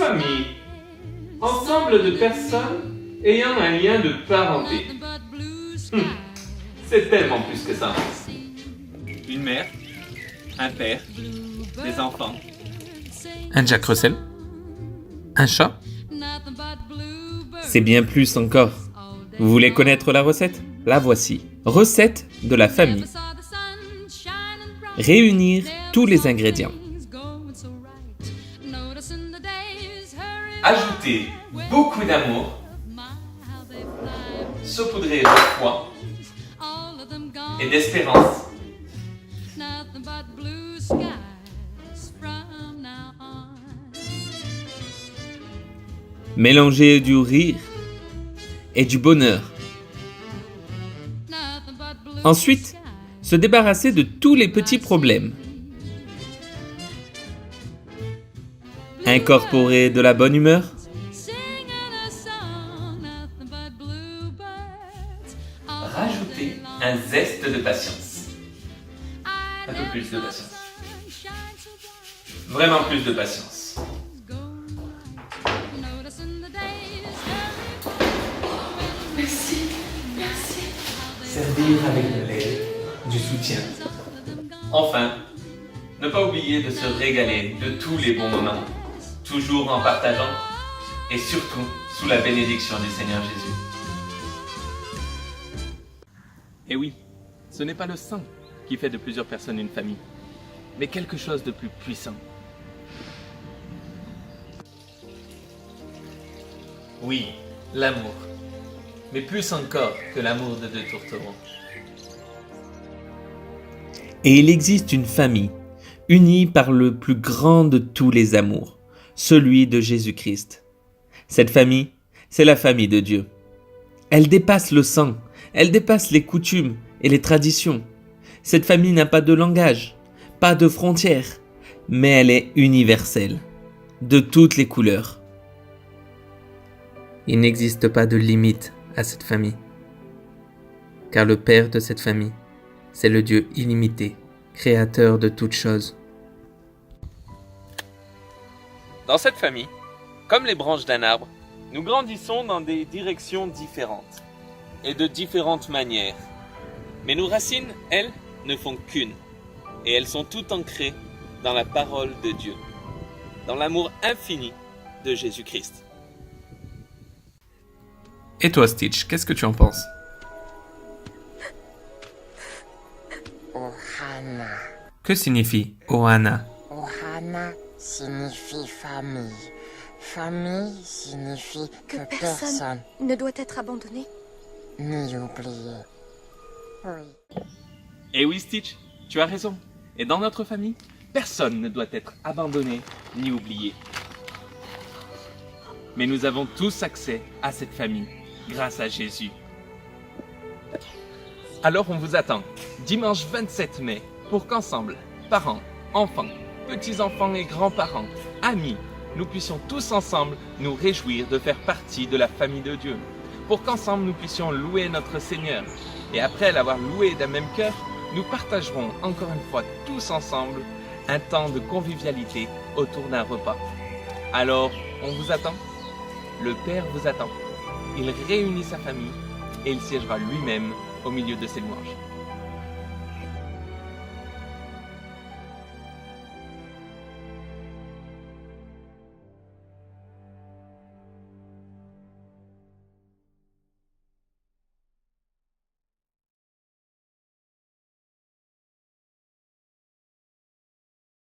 famille. Ensemble de personnes ayant un lien de parenté. C'est tellement plus que ça. Une mère, un père, des enfants. Un Jack Russell? Un chat? C'est bien plus encore. Vous voulez connaître la recette? La voici. Recette de la famille. Réunir tous les ingrédients. Ajoutez beaucoup d'amour, saupoudrer de foi et d'espérance. Mélanger du rire et du bonheur. Ensuite, se débarrasser de tous les petits problèmes. Incorporer de la bonne humeur. Rajoutez un zeste de patience. Un peu plus de patience. Vraiment plus de patience. Merci. Servir avec de l'aide, du soutien. Enfin, ne pas oublier de se régaler de tous les bons moments, toujours en partageant et surtout sous la bénédiction du Seigneur Jésus. Et oui, ce n'est pas le sang qui fait de plusieurs personnes une famille, mais quelque chose de plus puissant. Oui, l'amour, mais plus encore que l'amour de deux tourtereaux. Et il existe une famille, unie par le plus grand de tous les amours, celui de Jésus-Christ. Cette famille, c'est la famille de Dieu. Elle dépasse le sang, elle dépasse les coutumes et les traditions. Cette famille n'a pas de langage, pas de frontières, mais elle est universelle, de toutes les couleurs. Il n'existe pas de limite à cette famille, car le Père de cette famille, c'est le Dieu illimité, créateur de toutes choses. Dans cette famille, comme les branches d'un arbre, nous grandissons dans des directions différentes et de différentes manières. Mais nos racines, elles, ne font qu'une, et elles sont toutes ancrées dans la parole de Dieu, dans l'amour infini de Jésus-Christ. Et toi, Stitch, qu'est-ce que tu en penses? Ohana. Que signifie Ohana? Ohana signifie famille. Famille signifie que personne ne doit être abandonné. ni oublié. Oui. Et oui, Stitch, tu as raison. Et dans notre famille, personne ne doit être abandonné ni oublié. Mais nous avons tous accès à cette famille grâce à Jésus. Alors on vous attend dimanche 27 mai pour qu'ensemble, parents, enfants, petits-enfants et grands-parents, amis, nous puissions tous ensemble nous réjouir de faire partie de la famille de Dieu. Pour qu'ensemble nous puissions louer notre Seigneur. Et après l'avoir loué d'un même cœur, nous partagerons encore une fois tous ensemble un temps de convivialité autour d'un repas. Alors, on vous attend. Le Père vous attend. Il réunit sa famille et il siégera lui-même au milieu de ses louanges.